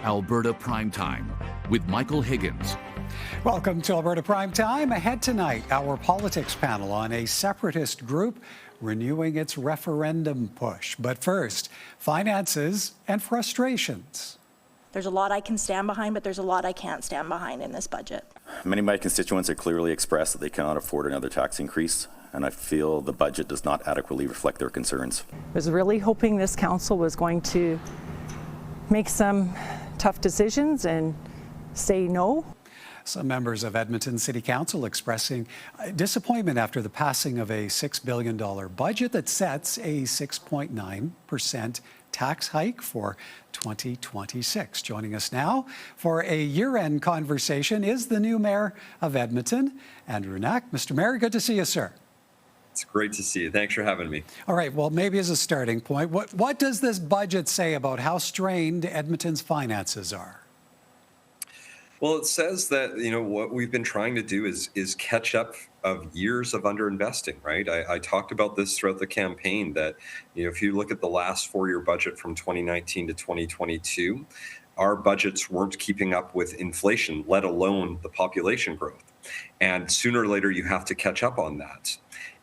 Alberta Primetime with Michael Higgins. Welcome to Alberta Primetime. Ahead tonight, our politics panel on a separatist group renewing its referendum push. But first, finances and frustrations. There's a lot I can stand behind, but there's a lot I can't stand behind in this budget. Many of my constituents have clearly expressed that they cannot afford another tax increase, and I feel the budget does not adequately reflect their concerns. I was really hoping this council was going to make some tough decisions and say no. Some members of Edmonton City Council expressing disappointment after the passing of a $6 billion budget that sets a 6.9% tax hike for 2026. Joining us now for a year-end conversation is the new mayor of Edmonton, Andrew Knack. Mr. Mayor, good to see you, sir. It's great to see you. Thanks for having me. All right, well, maybe as a starting point, what does this budget say about how strained Edmonton's finances are? Well, it says that, what we've been trying to do is catch up of years of underinvesting, right? I talked about this throughout the campaign that, if you look at the last four-year budget from 2019 to 2022, our budgets weren't keeping up with inflation, let alone the population growth. And sooner or later, you have to catch up on that.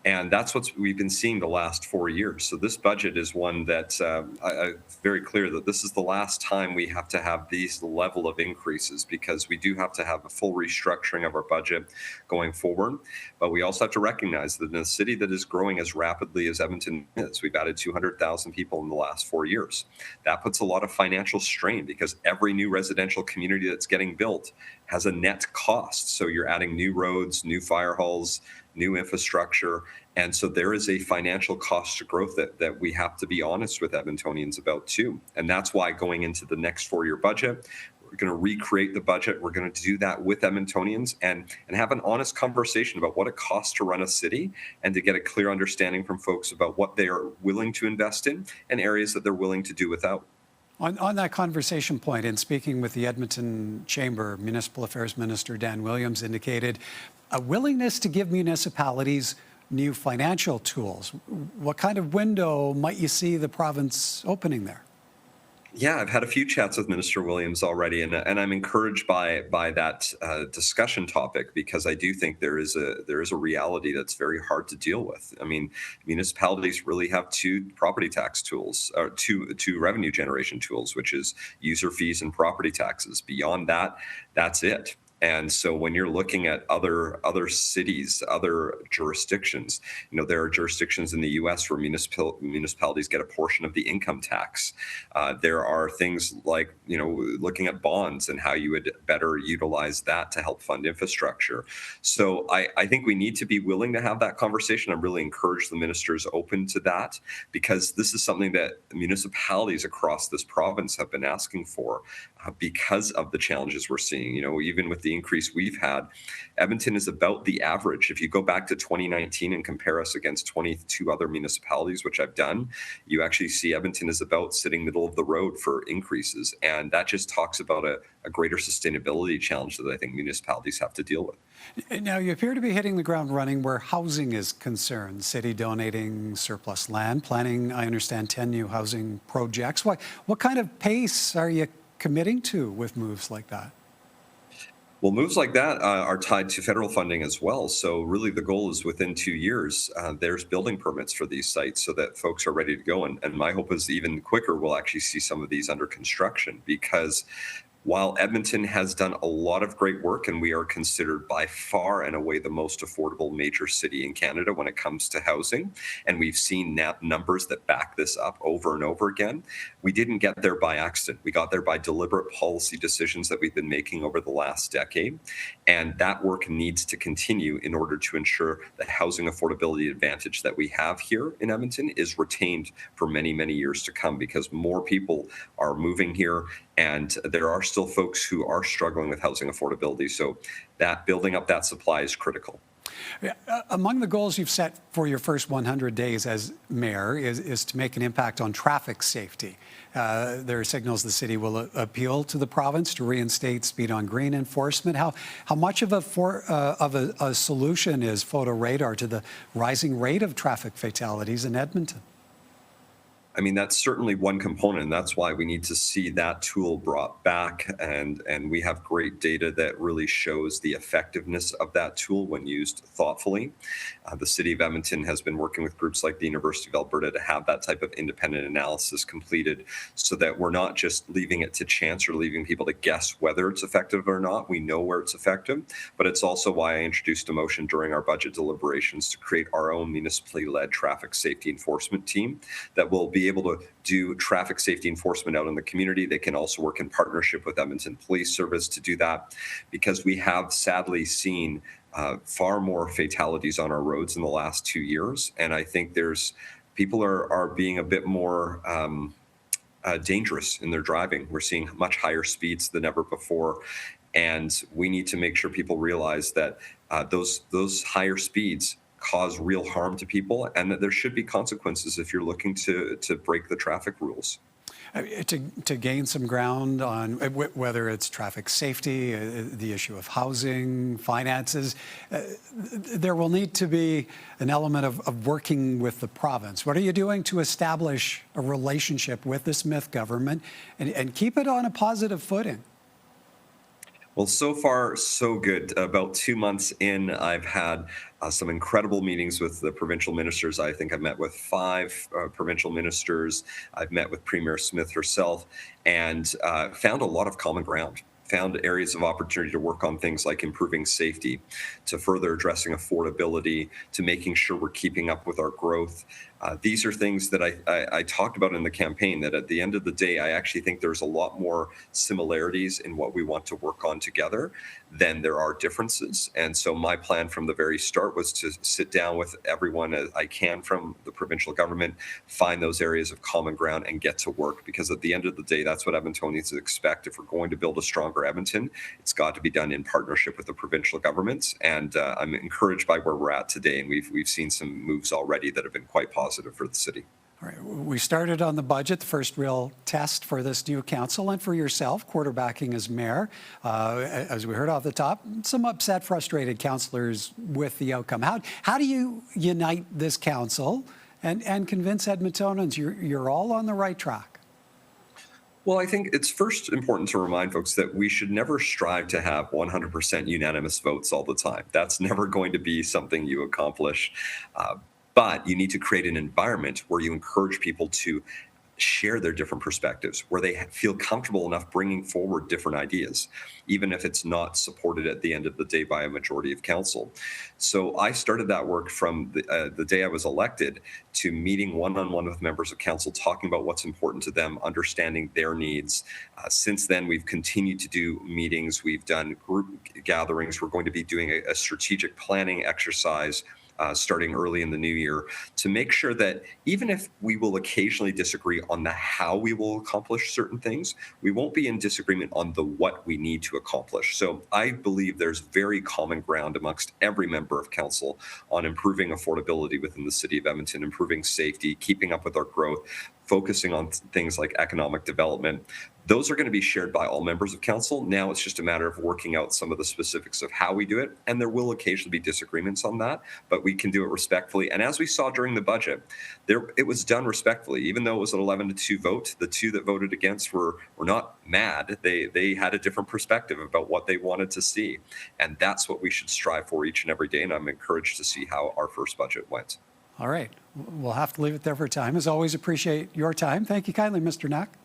And that's what we've been seeing the last 4 years. So this budget is one that it's very clear that this is the last time we have to have these level of increases, because we do have to have a full restructuring of our budget going forward. But we also have to recognize that in a city that is growing as rapidly as Edmonton is, we've added 200,000 people in the last 4 years. That puts a lot of financial strain, because every new residential community that's getting built has a net cost. So you're adding new roads, new fire halls, new infrastructure. And so there is a financial cost to growth that we have to be honest with Edmontonians about too. And that's why going into the next four-year budget, we're going to recreate the budget. We're going to do that with Edmontonians and have an honest conversation about what it costs to run a city, and to get a clear understanding from folks about what they are willing to invest in and areas that they're willing to do without. On that conversation point, in speaking with the Edmonton Chamber, Municipal Affairs Minister Dan Williams indicated a willingness to give municipalities new financial tools. What kind of window might you see the province opening there? Yeah, I've had a few chats with Minister Williams already, and I'm encouraged by that discussion topic, because I do think there is a reality that's very hard to deal with. I mean, municipalities really have two property tax tools, or two revenue generation tools, which is user fees and property taxes. Beyond that, that's it. And so when you're looking at other cities, other jurisdictions, there are jurisdictions in the U.S. where municipalities get a portion of the income tax. There are things like, looking at bonds and how you would better utilize that to help fund infrastructure. So I think we need to be willing to have that conversation. I'm really encouraged the minister is open to that, because this is something that municipalities across this province have been asking for because of the challenges we're seeing. Even with the increase we've had, Edmonton is about the average. If you go back to 2019 and compare us against 22 other municipalities, which I've done, you actually see Edmonton is about sitting middle of the road for increases. And that just talks about a greater sustainability challenge that I think municipalities have to deal with. Now, you appear to be hitting the ground running where housing is concerned. City donating surplus land, planning, I understand, 10 new housing projects. What kind of pace are you committing to with moves like that? Well, moves like that are tied to federal funding as well. So really the goal is within 2 years, there's building permits for these sites so that folks are ready to go. And my hope is even quicker, we'll actually see some of these under construction, because while Edmonton has done a lot of great work, and we are considered by far and away the most affordable major city in Canada when it comes to housing, and we've seen numbers that back this up over and over again, we didn't get there by accident. We got there by deliberate policy decisions that we've been making over the last decade, and that work needs to continue in order to ensure that housing affordability advantage that we have here in Edmonton is retained for many, many years to come, because more people are moving here, and there are still folks who are struggling with housing affordability. So that building up that supply is critical. Among the goals you've set for your first 100 days as mayor is to make an impact on traffic safety. There are signals the city will appeal to the province to reinstate speed on green enforcement. How much of a solution is photo radar to the rising rate of traffic fatalities in Edmonton? I mean, that's certainly one component, and that's why we need to see that tool brought back. And we have great data that really shows the effectiveness of that tool when used thoughtfully. The City of Edmonton has been working with groups like the University of Alberta to have that type of independent analysis completed so that we're not just leaving it to chance or leaving people to guess whether it's effective or not. We know where it's effective, but it's also why I introduced a motion during our budget deliberations to create our own municipally led traffic safety enforcement team that will be able to do traffic safety enforcement out in the community. They can also work in partnership with Edmonton Police Service to do that, because we have sadly seen far more fatalities on our roads in the last 2 years. And I think people are being a bit more dangerous in their driving. We're seeing much higher speeds than ever before. And we need to make sure people realize that those higher speeds cause real harm to people, and that there should be consequences if you're looking to break the traffic rules. To gain some ground on whether it's traffic safety, the issue of housing, finances, there will need to be an element of working with the province. What are you doing to establish a relationship with the Smith government and keep it on a positive footing? Well, so far, so good. About 2 months in, I've had some incredible meetings with the provincial ministers. I think I've met with 5 provincial ministers. I've met with Premier Smith herself, and found a lot of common ground. Found areas of opportunity to work on things like improving safety, to further addressing affordability, to making sure we're keeping up with our growth. These are things that I talked about in the campaign, that at the end of the day, I actually think there's a lot more similarities in what we want to work on together than there are differences. And so my plan from the very start was to sit down with everyone I can from the provincial government, find those areas of common ground and get to work. Because at the end of the day, that's what Edmontonians expect. If we're going to build a stronger Edmonton, it's got to be done in partnership with the provincial governments. And I'm encouraged by where we're at today. And we've seen some moves already that have been quite positive for the city. All right. We started on the budget, the first real test for this new council and for yourself, quarterbacking as mayor. As we heard off the top, some upset, frustrated councillors with the outcome. How do you unite this council and convince Edmontonians you're all on the right track? Well, I think it's first important to remind folks that we should never strive to have 100% unanimous votes all the time. That's never going to be something you accomplish. But you need to create an environment where you encourage people to share their different perspectives, where they feel comfortable enough bringing forward different ideas, even if it's not supported at the end of the day by a majority of council. So I started that work from the day I was elected, to meeting one-on-one with members of council, talking about what's important to them, understanding their needs. Since then, we've continued to do meetings. We've done group gatherings. We're going to be doing a strategic planning exercise starting early in the new year, to make sure that even if we will occasionally disagree on the how we will accomplish certain things, we won't be in disagreement on the what we need to accomplish. So I believe there's very common ground amongst every member of council on improving affordability within the city of Edmonton, improving safety, keeping up with our growth, focusing on things like economic development. Those are going to be shared by all members of council. Now it's just a matter of working out some of the specifics of how we do it. And there will occasionally be disagreements on that, but we can do it respectfully. And as we saw during the budget, it was done respectfully. Even though it was an 11-2 vote, the 2 that voted against were not mad. They had a different perspective about what they wanted to see. And that's what we should strive for each and every day. And I'm encouraged to see how our first budget went. All right. We'll have to leave it there for time. As always, appreciate your time. Thank you kindly, Mr. Knack.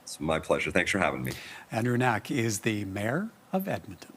It's my pleasure. Thanks for having me. Andrew Knack is the mayor of Edmonton.